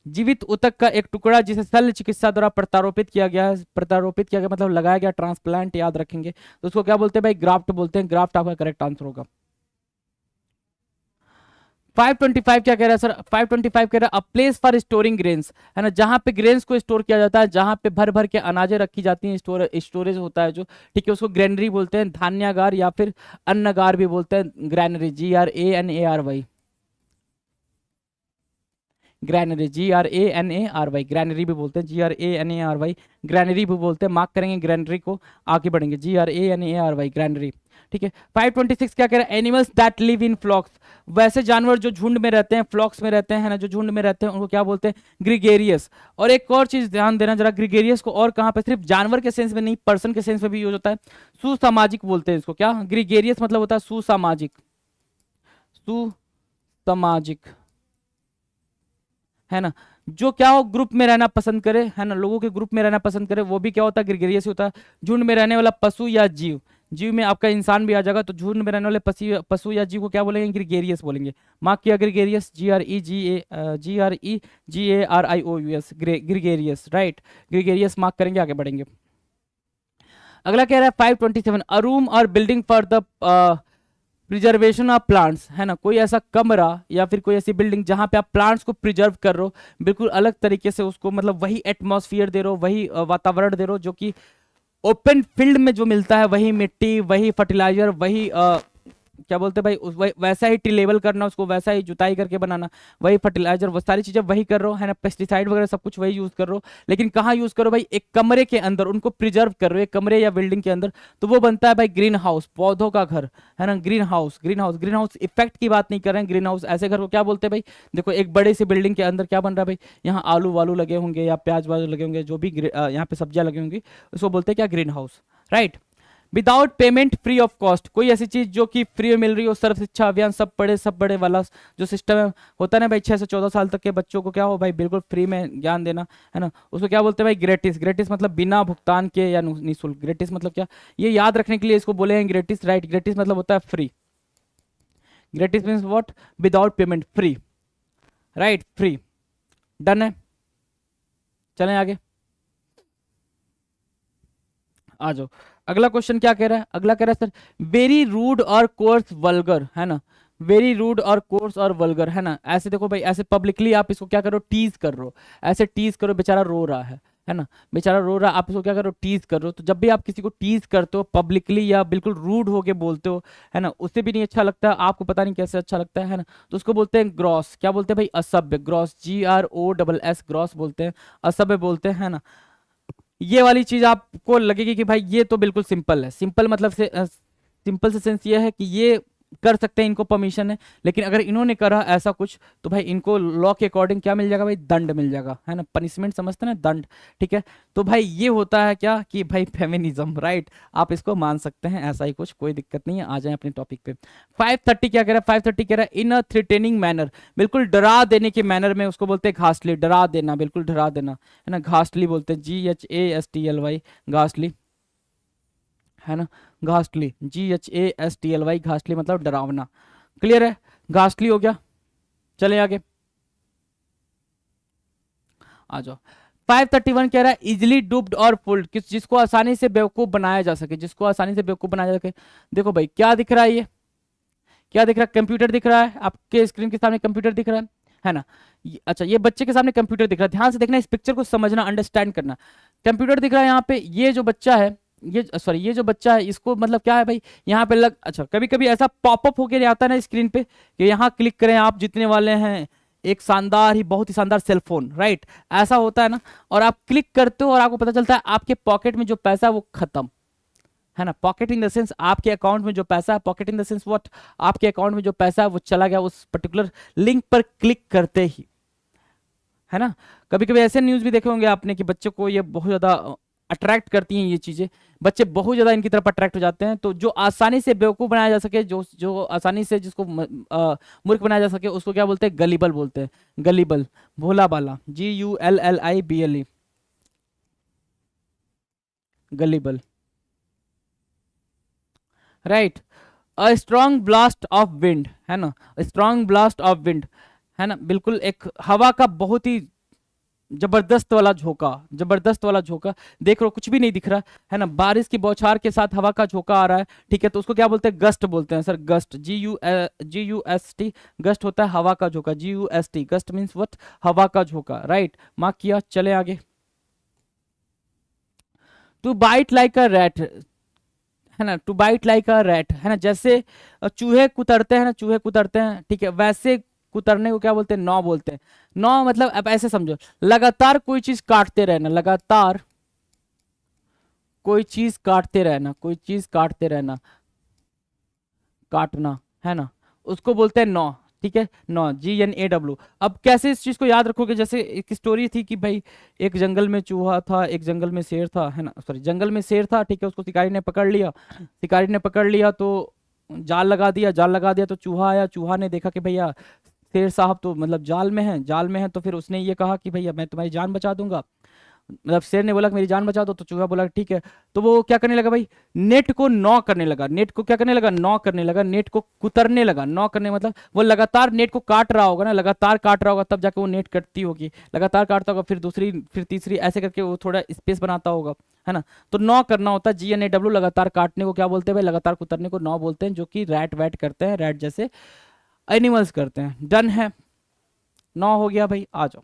जीवित ऊतक का एक टुकड़ा जिसे शल्य चिकित्सा द्वारा प्रत्यारोपित किया गया मतलब लगाया गया, ट्रांसप्लांट याद रखेंगे, तो उसको क्या बोलते हैं भाई? ग्राफ्ट बोलते हैं। ग्राफ्ट आपका करेक्ट आंसर होगा। 525 क्या कह रहा है सर? 525 कह रहा है a place for storing grains, है ना, जहां पे ग्रेन्स को स्टोर किया जाता है, जहां पे भर भर के अनाजें रखी जाती हैं, स्टोरेज होता है जो, ठीक है, उसको ग्रेनरी बोलते हैं, धान्यागार या फिर अन्नगार भी बोलते हैं, granary, GRANARY, granary, GRANARY, granary भी बोलते हैं, GRANARY, ग्रैनरी भी बोलते हैं, मार्क करेंगे ग्रैनरी को, आगे बढ़ेंगे, GRANARY, ग्रैनरी। ठीक है। 526 क्या कह रहा है, एनिमल्स दैट लिव इन फ्लॉक्स, वैसे जानवर जो झुंड में रहते हैं, फ्लॉक्स में रहते हैं, है ना, जो झुंड में रहते हैं उनको क्या बोलते हैं, ग्रीगेरियस। और एक और चीज ध्यान देना जरा, ग्रीगेरियस को और कहाँ पे, सिर्फ जानवर के सेंस में नहीं, पर्सन के सेंस में भी यूज होता है। सुसामाजिक बोलते हैं इसको, क्या ग्रीगेरियस मतलब होता है सुसामाजिक, सुसामाजिक, है ना, जो क्या हो ग्रुप में रहना पसंद करे, है ना, लोगों के ग्रुप में रहना पसंद करे, वो भी क्या होता है, ग्रीगेरियस होता है। झुंड में रहने वाला पशु या जीव, जीव में आपका इंसान भी आ जाएगा, तो झुंड में रहने वाले पशु या जीव को क्या बोलेंगे, ग्रीगेरियस बोलेंगे। मार्क किया gregarious, GREGARIOUS, gregarious, right, gregarious mark करेंगे, आगे बढ़ेंगे। अगला कह रहा है 527, अ रूम और building for the preservation of plants, है ना, कोई ऐसा कमरा या फिर कोई ऐसी बिल्डिंग जहां पे आप प्लांट्स को प्रिजर्व कर रहे हो, बिल्कुल अलग तरीके से उसको, मतलब वही एटमॉस्फेयर दे रहे हो, वही वातावरण दे रहे हो जो कि ओपन फील्ड में जो मिलता है, वही मिट्टी, वही फर्टिलाइजर, वही क्या बोलते हैं भाई, वैसा ही टी लेवल करना, उसको वैसा ही जुताई करके बनाना, वही फर्टिलाइजर, वो सारी चीजें वही कर रहे हो, है ना, पेस्टिसाइड वगैरह सब कुछ वही यूज कर रहे हो, लेकिन कहाँ यूज करो भाई, एक कमरे के अंदर उनको प्रिजर्व कर रहे हो, एक कमरे या बिल्डिंग के अंदर, तो वो बनता है भाई ग्रीन हाउस, पौधों का घर, है ना, green house. Green house, green house effect की बात नहीं कर रहे हैं, ग्रीन हाउस ऐसे घर को क्या बोलते हैं भाई, देखो एक बड़े से बिल्डिंग के अंदर क्या बन रहा है भाई, यहाँ आलू वालू लगे होंगे या प्याज वालू लगे होंगे, जो भी यहाँ पे सब्जियां लगी होंगी, उसको बोलते हैं क्या, green house, right. Without payment, free of cost, कोई ऐसी चीज जो कि फ्री में मिल रही हो, सर्व शिक्षा अभियान, सब बड़े वाला जो सिस्टम है, होता है ना भाई, 6 से 14 साल तक के बच्चों को क्या हो भाई, बिल्कुल फ्री में ज्ञान देना, है ना, उसको क्या बोलते हैं भाई, ग्रेटिस। ग्रेटिस मतलब बिना भुगतान के या निःशुल्क, ग्रेटिस मतलब क्या, ये याद रखने के लिए इसको बोले हैं ग्रेटिस, राइट। ग्रेटिस मतलब होता है free, gratis means what, without payment, free, right, free, done है। चलें आगे, आ जाओ। अगला क्वेश्चन क्या कह रहा है, अगला कह रहा है सर, वेरी रूड और कोर्स वल्गर, है ना, वेरी रूड और कोर्स और वल्गर, है ना, ऐसे देखो भाई, ऐसे पब्लिकली आप इसको क्या करो, टीज कर रहे हो, ऐसे टीज करो, बेचारा रो रहा है ना, बेचारा रो रहा है, आप इसको क्या करो, टीज कर रहे हो। तो जब भी आप किसी को टीज करते हो पब्लिकली या बिल्कुल रूड होके बोलते हो, है ना, उससे भी नहीं अच्छा लगता, आपको पता नहीं कैसे अच्छा लगता है ना, तो उसको बोलते हैं ग्रॉस, क्या बोलते हैं भाई, असभ्य, ग्रॉस, GROSS, ग्रॉस बोलते हैं, असभ्य बोलते हैं, है ना। ये वाली चीज आपको लगेगी कि भाई ये तो बिल्कुल सिंपल है, सिंपल मतलब से सिंपल से सेंस ये है कि ये कर सकते हैं, इनको परमिशन है, लेकिन अगर इन्होंने करा ऐसा कुछ तो भाई इनको लॉ के अकॉर्डिंग क्या मिल जाएगा भाई, दंड मिल जाएगा, है ना, पनिशमेंट समझते हैं ना, दंड, ठीक है। तो भाई ये होता है क्या कि भाई फेमिनिज्म, राइट, आप इसको मान सकते हैं, ऐसा ही कुछ, कोई दिक्कत नहीं है। आ जाए अपने टॉपिक पे। 530 क्या कह रहा है, 530 कह रहा है, इन अ थ्रेटेनिंग मैनर, बिल्कुल डरा देने के मैनर में, उसको बोलते हैं घासली, डरा देना, बिल्कुल डरा देना, है ना, घासली बोलते हैं, GHASTLY, घासली, है ना, घासली, GHASTLY, घासली मतलब डरावना, क्लियर है, घासली हो गया। चले आगे, आ जाओ। 531 कह रहा है, इजिली डुप्ड और फुल्ड, किस जिसको आसानी से बेवकूफ बनाया जा सके, जिसको आसानी से बेवकूफ बनाया जा सके। देखो भाई क्या दिख रहा है, ये क्या दिख रहा है, कंप्यूटर दिख रहा है आपके स्क्रीन के सामने, कंप्यूटर दिख रहा है ना, अच्छा ये बच्चे के सामने कंप्यूटर दिख रहा है, ध्यान से देखना, इस पिक्चर को समझना, अंडरस्टैंड करना। कंप्यूटर दिख रहा है यहाँ पे, ये जो बच्चा है, ये सॉरी, ये जो बच्चा है, इसको मतलब क्या है भाई, यहाँ पे अच्छा कभी कभी ऐसा पॉपअप होके आता है ना स्क्रीन पे कि यहाँ क्लिक करें आप जीतने वाले हैं एक शानदार ही, बहुत ही शानदार सेलफोन, राइट, ऐसा होता है ना, और आप क्लिक करते हो और आपको पता चलता है आपके पॉकेट में जो पैसा है वो खत्म, है ना, पॉकेट इन द सेंस आपके अकाउंट में जो पैसा है, pocket in the sense what, आपके अकाउंट में जो पैसा है वो चला गया उस पर्टिकुलर लिंक पर क्लिक करते ही, है ना। कभी कभी ऐसे न्यूज भी देखे होंगे आपने कि बच्चों को ये बहुत ज्यादा अट्रैक्ट करती हैं ये चीजें, बच्चे बहुत ज्यादा इनकी तरफ अट्रैक्ट हो जाते हैं, तो जो आसानी से बेवकूफ बनाया जा सके, जो जो आसानी से जिसको मूर्ख बनाया जा सके, उसको क्या बोलते हैं, गलीबल बोलते हैं, gullible, Bhola Bala, GULLIBLE, gullible, right. A strong blast of wind, है ना, स्ट्रॉन्ग ब्लास्ट ऑफ विंड, है ना, बिल्कुल एक हवा का बहुत ही जबरदस्त वाला झोंका, जबरदस्त वाला झोंका, देख लो कुछ भी नहीं दिख रहा, है ना, बारिश की बौछार के साथ हवा का झोंका आ रहा है, ठीक है, तो उसको क्या बोलते हैं, गस्ट बोलते हैं सर, गस्ट, GUST, गस्ट होता है हवा का झोंका, GUST, गस्ट मीन्स व्हाट, हवा का झोंका, राइट, मार्क किया। चले आगे। To bite like a rat, है ना, to bite like a rat, है ना, जैसे चूहे कुतरते हैं ना, चूहे कुतरते हैं, ठीक है, वैसे कुतरने को क्या बोलते हैं, नौ बोलते हैं। नौ मतलब अब ऐसे समझो, लगातार कोई चीज काटते रहना, लगातार कोई चीज काटते रहना, कोई चीज काटते रहना, काटना, है ना, उसको बोलते हैं नौ। ठीक है, नौ, GNAW। अब कैसे इस चीज को याद रखोगे, जैसे एक स्टोरी थी कि भाई एक जंगल में चूहा था, एक जंगल में शेर था, है ना, सॉरी, जंगल में शेर था, ठीक है, उसको शिकारी ने पकड़ लिया। शिकारी ने पकड़ लिया तो जाल लगा दिया, जाल लगा दिया तो चूहा आया, चूहा ने देखा कि भैया शेर साहब तो मतलब जाल में है, जाल में है, तो फिर उसने ये कहा कि भैया मैं तुम्हारी जान बचा दूंगा। मतलब शेर ने बोला कि मेरी जान बचा दो, तो चूहा बोला ठीक है। तो वो क्या करने लगा भाई, नेट को नॉ करने लगा, नेट को क्या करने लगा, नॉ करने लगा, नेट को कुतरने लगा। नॉ करने मतलब वो लगातार नेट को काट रहा होगा ना, लगातार काट रहा होगा, तब जाके वो नेट कटती होगी, लगातार काटता होगा, फिर दूसरी, फिर तीसरी, ऐसे करके वो थोड़ा स्पेस बनाता होगा, है ना। तो नॉ करना होता है, GNAW। लगातार काटने को क्या बोलते हैं भाई, लगातार कुतरने को नॉ बोलते हैं, जो कि रैट वैट करते हैं, रैट जैसे एनिमल्स करते हैं। डन है, नॉ हो गया भाई। आ जाओ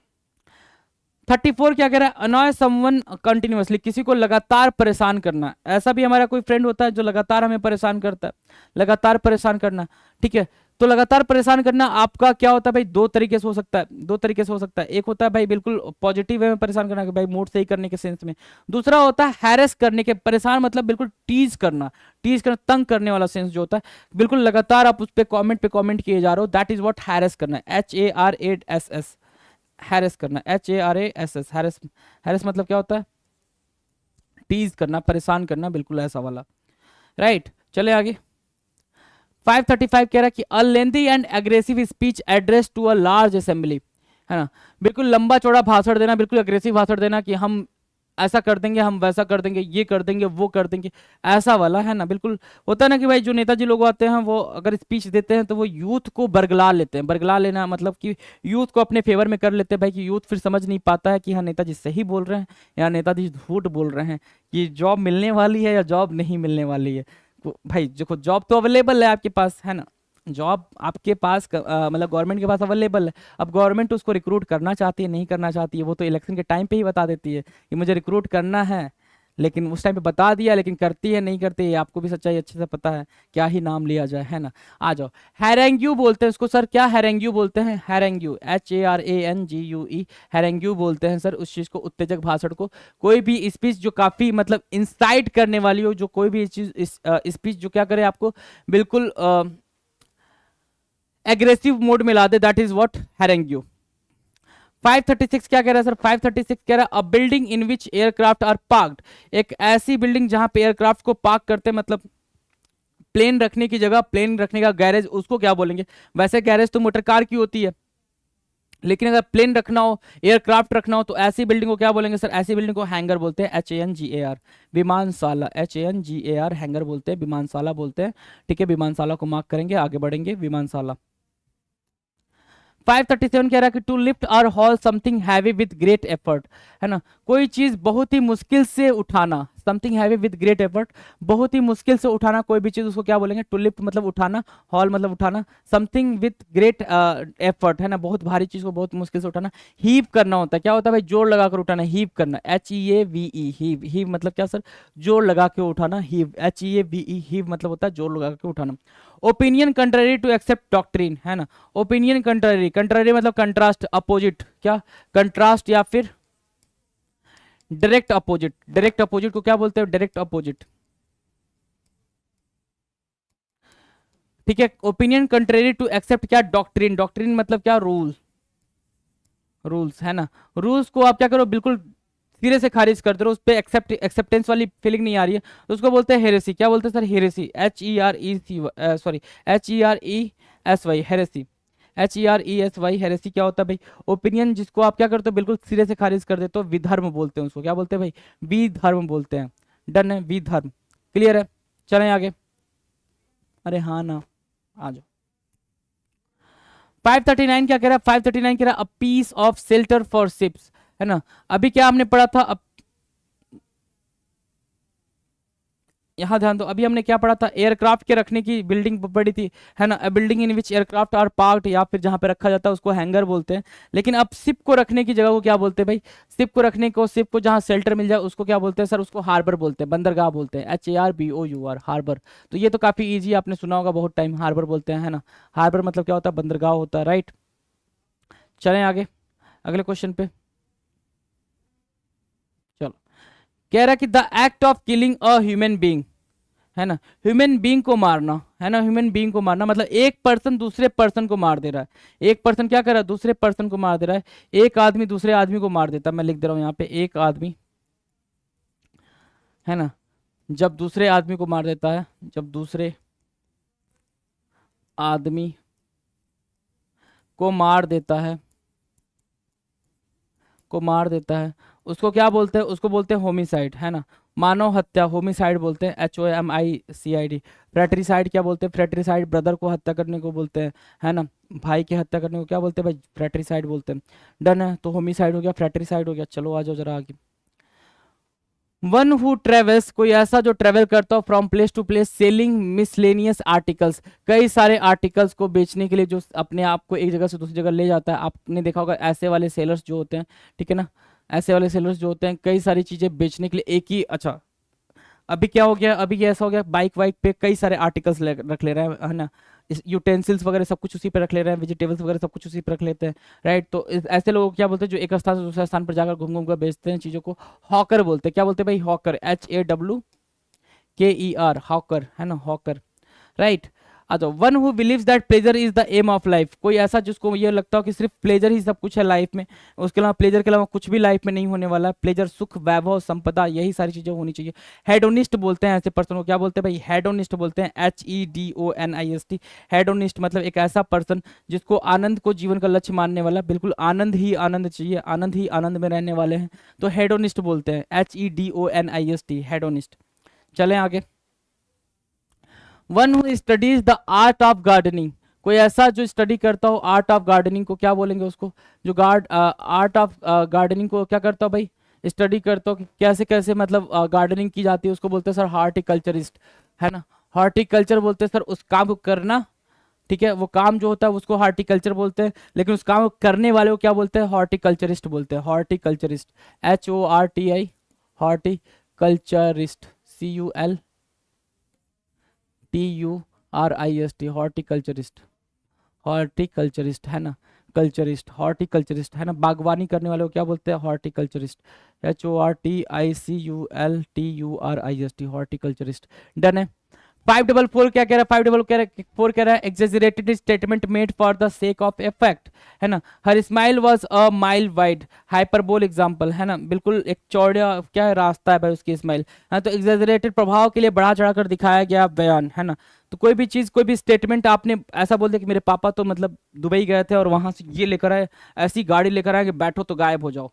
34 क्या कह रहा है, अनॉय समवन कंटिन्यूअसली, किसी को लगातार परेशान करना। ऐसा भी हमारा कोई फ्रेंड होता है जो लगातार हमें परेशान करता है, लगातार परेशान करना, ठीक है। तो लगातार परेशान करना आपका क्या होता है भाई, दो तरीके से हो सकता है, दो तरीके से हो सकता है। एक होता है भाई बिल्कुल पॉजिटिव वे में परेशान करना, कि भाई मूड सही करने के सेंस में। दूसरा होता है हैरेस करने के, परेशान मतलब बिल्कुल टीज करना, टीज करना, तंग करने वाला सेंस जो होता है, बिल्कुल लगातार आप उस पे कमेंट किए जा रहे हो, दैट इज व्हाट हैरेस करना है, HARASS, हैरेस करना, HARASS, हैरेस। हैरेस मतलब क्या होता है, टीज करना, परेशान करना, बिल्कुल ऐसा वाला, राइट। चले आगे 535 कह रहा है कि a lengthy and aggressive speech address to a large assembly, है ना, बिल्कुल लंबा चौड़ा भाषण देना, बिल्कुल अग्रेसिव भाषण देना कि हम ऐसा कर देंगे, हम वैसा कर देंगे, ये कर देंगे, वो कर देंगे, ऐसा वाला, है ना। बिल्कुल होता है ना कि भाई जो नेताजी लोग आते हैं वो अगर स्पीच देते हैं तो वो यूथ को बरगला लेते हैं। बरगला लेना मतलब कि यूथ को अपने फेवर में कर लेते हैं भाई, कि यूथ फिर समझ नहीं पाता है कि हाँ नेताजी सही बोल रहे हैं या नेताजी झूठ बोल रहे हैं, कि जॉब मिलने वाली है या जॉब नहीं मिलने वाली है। भाई देखो, जॉब तो अवेलेबल है आपके पास, है ना, जॉब आपके पास मतलब गवर्नमेंट के पास अवेलेबल है। अब गवर्नमेंट उसको रिक्रूट करना चाहती है, नहीं करना चाहती है, वो तो इलेक्शन के टाइम पे ही बता देती है कि मुझे रिक्रूट करना है, लेकिन उस टाइम पे बता दिया, लेकिन करती है नहीं करती है, आपको भी सच्चाई अच्छे से पता है, क्या ही नाम लिया जाए, है ना। आ जाओ, हैरेंग्यू बोलते हैं उसको सर, क्या हैरेंग्यू बोलते हैं, हैरेंग्यू, HARANGUE, हैरेंग्यू बोलते हैं सर उस चीज को, उत्तेजक भाषण को। कोई भी स्पीच जो काफी मतलब इंसाइट करने वाली हो, जो कोई भी चीज स्पीच जो क्या करे आपको बिल्कुल एग्रेसिव मोड में ला दे, दैट इज व्हाट हैरेंग्यू। 536 क्या कह रहा है सर, 536 कह रहा है a building in which aircraft are parked, एक ऐसी बिल्डिंग जहां पे एयरक्राफ्ट को पार्क करते हैं, मतलब प्लेन रखने की जगह, प्लेन रखने का गैरेज, उसको क्या बोलेंगे। वैसे गैरेज तो मोटर कार की होती है, लेकिन अगर प्लेन रखना हो, एयरक्राफ्ट रखना हो, तो ऐसी बिल्डिंग को क्या बोलेंगे सर, ऐसी बिल्डिंग को हैंगर बोलते हैं, HANGAR, विमानशाला, HANGAR, हैंगर बोलते हैं, विमानशाला बोलते हैं, ठीक है। विमानशाला को मार्क करेंगे, आगे बढ़ेंगे, विमानशाला। 537 कह रहा है कि टू लिफ्ट और hall something heavy with great effort, है ना, कोई चीज बहुत ही मुश्किल से उठाना, something heavy with great effort, बहुत ही मुश्किल से उठाना कोई भी चीज, उसको क्या बोलेंगे, टू लिफ्ट मतलब उठाना, हॉल मतलब उठाना, समथिंग विद ग्रेट एफर्ट, है ना, बहुत भारी चीज को बहुत मुश्किल से उठाना। हीव करना होता है, क्या होता है भाई, जोर लगाकर उठाना, हीव करना, HEAVE, हीव, हीव मतलब क्या सर, जोर लगा के उठाना, हीव, HEAVE, हीव मतलब होता है जोर लगा के उठाना। Opinion contrary to accept doctrine, है ना, ओपिनियन कंट्रारी, कंट्रारी मतलब कंट्रास्ट, अपोजिट, क्या, कंट्रास्ट या फिर डायरेक्ट अपोजिट। डायरेक्ट अपोजिट को क्या बोलते हैं, डायरेक्ट अपोजिट, ठीक है। ओपिनियन कंट्रेरी टू एक्सेप्ट क्या, डॉक्ट्रिन, डॉक्ट्रिन मतलब क्या, रूल, रूल्स, है ना। रूल्स को आप क्या करो, बिल्कुल सिरे से खारिज कर दो, उस पर एक्सेप्टेंस वाली फीलिंग नहीं आ रही है, तो उसको बोलते हैं हेरेसी। क्या बोलते हैं sir, heresy, HEREC, sorry, HERESY, heresy, HERESY, heresy क्या होता है भाई, ओपिनियन जिसको आप क्या करते हो, बिल्कुल सिरे से खारिज कर देते हो, विधर्म बोलते हैं उसको, क्या बोलते हैं भाई, विधर्म बोलते हैं। डन है, विधर्म, क्लियर है। चलें आगे, अरे हाँ ना, आ जाओ। 539 क्या कह रहा है, 539 कह रहा है a piece of shelter for ships, है ना। अभी क्या हमने पढ़ा था, यहाँ ध्यान दो, अभी हमने क्या पढ़ा था, एयरक्राफ्ट के रखने की बिल्डिंग पढ़ी थी, है ना, building in which aircraft are parked, या फिर जहां पे रखा जाता है उसको हैंगर बोलते हैं। लेकिन अब शिप को रखने की जगह को क्या बोलते हैं भाई, शिप को रखने को, शिप को जहां शेल्टर मिल जाए उसको क्या बोलते हैं सर, उसको हार्बर बोलते हैं, बंदरगाह बोलते हैं, HARBOUR, हार्बर। तो ये तो काफी ईजी, आपने सुना होगा बहुत टाइम, हार्बर बोलते हैं, है ना। हार्बर मतलब क्या होता है, बंदरगाह होता है, राइट। चलें आगे अगले क्वेश्चन पे, चलो। कह रहा है कि the act of killing a human being, है ना। ह्यूमन बीइंग को मारना, है ना, ह्यूमन बीइंग को मारना मतलब एक पर्सन दूसरे पर्सन को मार दे रहा है। एक पर्सन क्या कर रहा है, दूसरे पर्सन को मार दे रहा है। एक आदमी दूसरे आदमी को मार देता है, मैं लिख दे रहा हूँ यहाँ पे, एक आदमी, है ना, जब दूसरे आदमी को मार देता है, जब दूसरे आदमी को मार देता है, को मार देता है, उसको क्या बोलते हैं, उसको बोलते हैं होमिसाइड, है ना, मानव हत्या, होमिसाइड बोलते हैं, HOMICID। फ्रेटरिसाइड क्या बोलते हैं, फ्रेटरिसाइड ब्रदर को हत्या करने को बोलते हैं, है ना, भाई की हत्या करने को क्या बोलते हैं भाई, फ्रेटरिसाइड बोलते हैं। डन है, तो होमिसाइड हो गया, फ्रेटरिसाइड हो गया। चलो आ जाओ जरा आगे। वन हु ट्रेवल्स, कोई ऐसा जो ट्रेवल करता हो from place to place selling miscellaneous articles, कई सारे आर्टिकल्स को बेचने के लिए, जो अपने आप को एक जगह से दूसरी जगह ले जाता है। आपने देखा होगा ऐसे वाले सेलर्स जो होते हैं, ठीक है ना, ऐसे वाले सेलर्स जो होते हैं कई सारी चीजें बेचने के लिए एक ही, अच्छा अभी क्या हो गया, अभी ये ऐसा हो गया बाइक वाइक पे कई सारे आर्टिकल्स रख ले रहे हैं, है ना, यूटेंसिल्स वगैरह सब कुछ उसी पे रख ले रहे हैं, वेजिटेबल्स वगैरह सब कुछ उसी पे रख लेते हैं, राइट। तो ऐसे लोगों को क्या बोलते हैं, जो एक स्थान से दूसरे स्थान पर जाकर घूम घूम कर बेचते हैं चीज़ों को, हॉकर बोलते हैं। क्या बोलते हैं भाई, हॉकर, HAWKER, हॉकर, है ना, हॉकर, राइट। अच्छा, one who believes that pleasure is the aim of life, कोई ऐसा जिसको ये लगता हो कि सिर्फ प्लेजर ही सब कुछ है लाइफ में, उसके अलावा प्लेजर के अलावा कुछ भी लाइफ में नहीं होने वाला। प्लेजर, सुख, वैभव, संपदा, यही सारी चीजें होनी चाहिए। हेडोनिस्ट बोलते हैं ऐसे पर्सन को, क्या बोलते हैं भाई, हेडोनिस्ट बोलते हैं, HEDONIST। हेडोनिस्ट मतलब एक ऐसा पर्सन जिसको आनंद को जीवन का लक्ष्य मानने वाला, बिल्कुल आनंद ही आनंद चाहिए, आनंद ही आनंद में रहने वाले हैं, तो हेडोनिस्ट बोलते हैं, HEDONIST, हेडोनिस्ट। चलें आगे। One who studies the art of gardening, कोई ऐसा जो स्टडी करता हो आर्ट ऑफ गार्डनिंग को क्या बोलेंगे उसको, जो आर्ट ऑफ गार्डनिंग को क्या करता हो भाई, स्टडी करता हो कि कैसे कैसे मतलब गार्डनिंग की जाती है, उसको बोलते हैं सर हॉर्टिकल्चरिस्ट, है ना। हॉर्टिकल्चर बोलते हैं सर उस काम को करना, ठीक है, वो काम जो होता है उसको हॉर्टिकल्चर बोलते हैं, लेकिन उस काम को करने वाले को क्या बोलते हैं, हॉर्टिकल्चरिस्ट बोलते हैं, horticulturist, HORTI, horticulturist, CULTURIST, horticulturist, horticulturist, है ना, कल्चरिस्ट, हॉर्टिकल्चरिस्ट, है ना, बागवानी करने वाले को क्या बोलते हैं, हॉर्टिकल्चरिस्ट, HORTICULTURIST, हॉर्टिकल्चरिस्ट। डन है। 544 क्या कह रहा है, 544 कह रहा है exaggerated statement made for the sake of effect, है ना। Her smile was a mile wide, hyperbole example, है ना, बिल्कुल एक चौड़ा क्या है रास्ता है भाई उसकी स्माइल, है तो एग्जेजरेटेड प्रभाव के लिए बढ़ा चढ़ाकर दिखाया गया बयान, है ना। तो कोई भी चीज, कोई भी स्टेटमेंट आपने ऐसा बोल दिया कि मेरे पापा तो मतलब दुबई गए थे और वहां से ये लेकर आए, ऐसी गाड़ी लेकर आए कि बैठो तो गायब हो जाओ,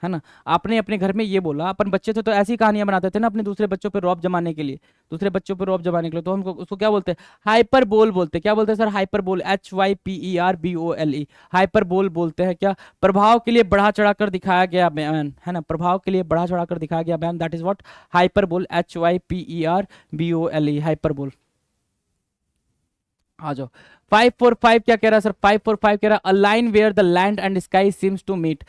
है ना। आपने अपने घर में ये बोला, अपन बच्चे थे तो ऐसी कहानियां बनाते थे ना अपने दूसरे बच्चों पे रौब जमाने के लिए, दूसरे बच्चों पे रौब जमाने के लिए, तो हमको उसको क्या बोलते हैं, हाइपर बोल बोलते हैं। क्या बोलते हैं सर, हाइपर बोल, HYPERBOLE, हाइपर बोल बोलते हैं। क्या, प्रभाव के लिए बढ़ा चढ़ाकर दिखाया गया बयान, है ना, प्रभाव के लिए बढ़ा चढ़ाकर दिखाया गया बयान, दैट इज व्हाट हाइपर बोल, HYPERBOLE, हाइपर बोल। आ जाओ। 545 क्या कह रहा है सर, 545 कह रहा है a line where the land and sky seems to meet,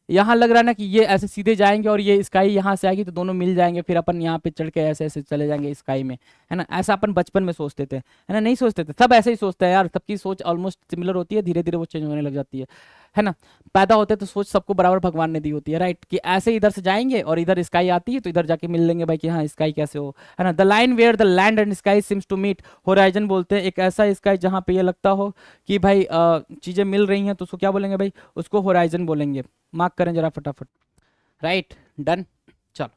यहाँ लग रहा है ना कि ये ऐसे सीधे जाएंगे और ये स्काई यहाँ से आएगी तो दोनों मिल जाएंगे, फिर अपन यहाँ पे चढ़ के ऐसे ऐसे चले जाएंगे स्काई में, है ना। ऐसा अपन बचपन में सोचते थे, है ना, नहीं सोचते थे, सब ऐसे ही सोचते हैं यार, सबकी सोच ऑलमोस्ट सिमिलर होती है, धीरे धीरे वो चेंज होने लग जाती है ना। पैदा होते तो सोच सबको बराबर भगवान ने दी होती है, राइट, कि ऐसे इधर से जाएंगे और इधर स्काई आती है तो इधर जाके मिल लेंगे भाई कि हाँ स्काई कैसे हो, है ना। The line where the land and sky seems to meet, horizon बोलते हैं एक ऐसा स्काई जहाँ पे ये लगता हो कि भाई चीजें मिल रही हैं, तो उसको क्या बोलेंगे भाई, उसको होराइजन बोलेंगे। मार्क करें जरा फटाफट, राइट, डन। चलो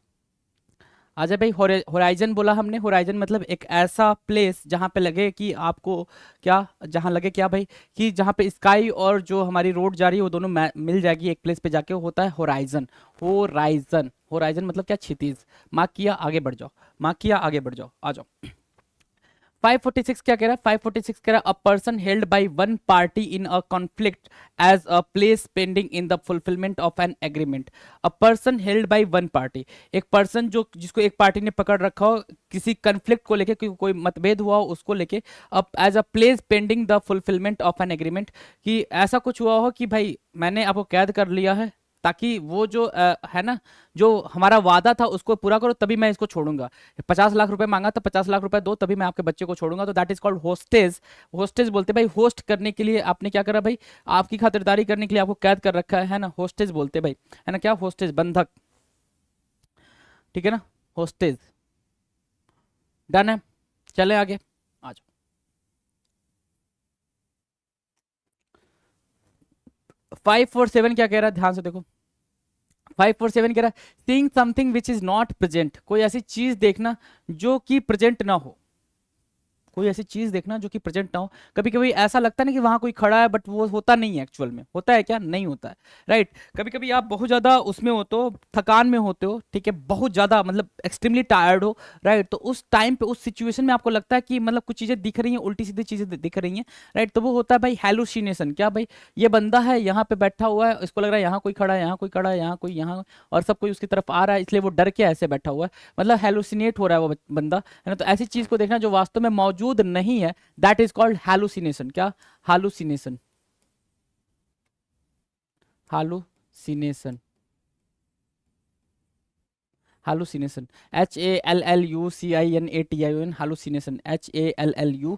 आजा भाई, होराइजन बोला हमने, होराइजन मतलब एक ऐसा प्लेस जहाँ पे लगे कि आपको क्या, जहाँ लगे क्या भाई, कि जहाँ पे स्काई और जो हमारी रोड जा रही है वो दोनों मिल जाएगी एक प्लेस पे जाके, वो होता है होराइजन। होराइजन, होराइजन मतलब क्या, क्षितिज। मार्क किया, आगे बढ़ जाओ, मार्क किया, आगे बढ़ जाओ, आ जाओ। 546 क्या कह रहा है, 546 कह रहा है a person held by one party in a conflict as a place pending in the fulfilment of an agreement. A person held by one party, एक पर्सन जो जिसको एक पार्टी ने पकड़ रखा हो किसी कन्फ्लिक्ट को लेके, कोई मतभेद हुआ हो उसको लेके, as a place pending the fulfilment of an agreement, कि ऐसा कुछ हुआ हो कि भाई मैंने आपको कैद कर लिया है ताकि वो जो है ना, जो हमारा वादा था उसको पूरा करो तभी मैं इसको छोड़ूंगा। 50 लाख रुपए मांगा तो 50 लाख रुपए दो तभी मैं आपके बच्चे को छोड़ूंगा, तो that is called hostage. Hostage बोलते हैं भाई, होस्ट करने के लिए आपने क्या करा भाई, आपकी खातिरदारी करने के लिए आपको कैद कर रखा है ना, होस्टेज बोलते हैं भाई, है ना। क्या, होस्टेज, बंधक, ठीक है ना, होस्टेज, डन है, चले आगे, आ जाओ। 547 क्या कह रहा है, ध्यान से देखो। 547 कह रहा है seeing something which is not present, कोई ऐसी चीज देखना जो कि प्रेजेंट ना हो, कोई ऐसी चीज देखना जो कि प्रेजेंट ना हो। कभी कभी ऐसा लगता है ना कि वहां कोई खड़ा है बट वो होता नहीं है, एक्चुअल में होता है क्या, नहीं होता है, राइट। कभी कभी आप बहुत ज्यादा उसमें होते हो, थकान में होते हो, ठीक है, बहुत ज्यादा मतलब एक्सट्रीमली टायर्ड हो, राइट। तो उस टाइम पे, उस सिचुएशन में आपको लगता है कि मतलब कुछ चीजें दिख रही हैं, उल्टी सीधी चीजें दिख रही हैं, राइट। तो वो होता है भाई हैलुसिनेशन। क्या भाई, ये बंदा है यहाँ पे बैठा हुआ है, इसको लग रहा है यहाँ कोई खड़ा है, यहाँ कोई खड़ा है, यहाँ कोई, यहाँ, और सब कोई उसकी तरफ आ रहा है, इसलिए वो डर के ऐसे बैठा हुआ है, मतलब हेलुसिनेट हो रहा है वो बंदा, है ना। तो ऐसी चीज को देखना जो वास्तव में मौजूद नहीं है, दैट इज कॉल्ड हैलुसिनेशन। क्या, hallucination, hallucination, hallucination, HALLUCINATION, hallucination, HALLU,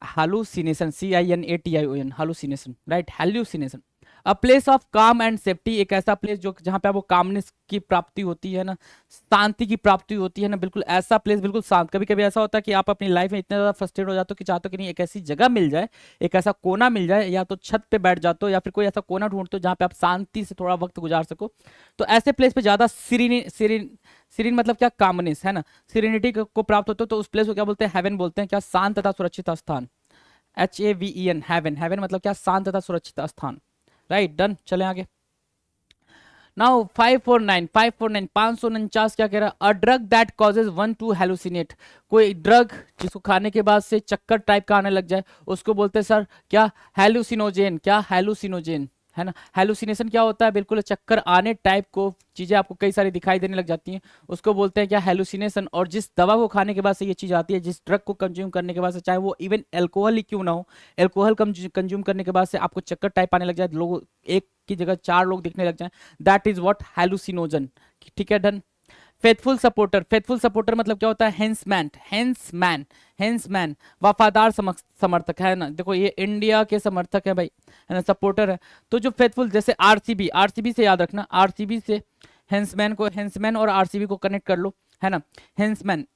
hallucination, CINATION, hallucination, right, hallucination. A place of काम एंड सेफ्टी, एक ऐसा प्लेस जो जहां पे आपको कामनेस की प्राप्ति होती है ना, शांति की प्राप्ति होती है ना, बिल्कुल ऐसा प्लेस, बिल्कुल शांत। कभी कभी ऐसा होता है कि आप अपनी लाइफ में इतने ज्यादा फ्रस्ट्रेट हो जाते हो कि चाहते हो कि नहीं एक ऐसी जगह मिल जाए, एक ऐसा कोना मिल जाए, या तो छत पे बैठ जाते हो या फिर कोई ऐसा कोना ढूंढते हो जहाँ पे आप शांति से थोड़ा वक्त गुजार सको। तो ऐसे प्लेस पे ज्यादा सीरीन सीरीन सीरीन मतलब क्या, कामनेस, है ना, सीरेनिटी को प्राप्त होते हो। तो उस प्लेस को क्या बोलते हैं, हेवन बोलते हैं। क्या, शांत तथा सुरक्षित स्थान, HAVEN, हेवन, हेवन मतलब क्या, शांत तथा सुरक्षित स्थान, राइट, डन, चले आगे। नाउ 549, 549 क्या कह रहा है, a drug that causes one two hallucinate, कोई ड्रग जिसको खाने के बाद से चक्कर टाइप का आने लग जाए, उसको बोलते हैं सर क्या, हेलुसिनोजेन। क्या, हेलुसिनोजेन, है ना। हेलुसिनेशन क्या होता है, बिल्कुल चक्कर आने टाइप को चीजें आपको कई सारी दिखाई देने लग जाती हैं, उसको बोलते हैं क्या, हेलुसिनेशन। और जिस दवा को खाने के बाद से ये चीज आती है, जिस ड्रग को कंज्यूम करने के बाद से, चाहे वो इवन अल्कोहल ही क्यों ना हो, अल्कोहल कंज्यूम करने के बाद से आपको चक्कर टाइप आने लग जाए, लोग एक की जगह चार लोग दिखने लग जाए, दैट इज व्हाट, हेलुसिनोजन, ठीक है, done. Faithful supporter, faithful supporter मतलब क्या होता है, हेंसमैन, हेंसमैन, हेंसमैन, वफादार समर्थक, है ना। देखो ये इंडिया के समर्थक है भाई, है ना, सपोर्टर है। तो जो फेथफुल, जैसे आरसीबी, आरसीबी से याद रखना, आरसीबी से हेंसमैन को, हेंसमैन और आरसीबी को कनेक्ट कर लो, है ना। हेंसमैन,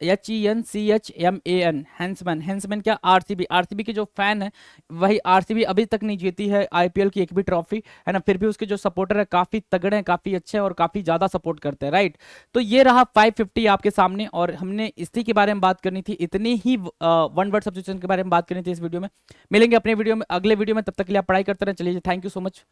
HENCHMAN, हेंसमैन, हेंसमैन क्या, आरसीबी, आरसीबी के जो फैन है, वही आरसीबी अभी तक नहीं जीती है आईपीएल की एक भी ट्रॉफी, है ना। फिर भी उसके जो सपोर्टर है काफी तगड़े हैं, काफी अच्छे हैं और काफी ज्यादा सपोर्ट करते हैं, राइट। तो ये रहा 550 आपके सामने, और हमने इसी के बारे में बात करनी थी, इतनी ही वन वर्ड सब्स्टिट्यूशन के बारे में बात करनी थी इस वीडियो में। मिलेंगे अपने वीडियो में, अगले वीडियो में, तब तक के लिए आप पढ़ाई करते रहे। चलिए, थैंक यू सो मच।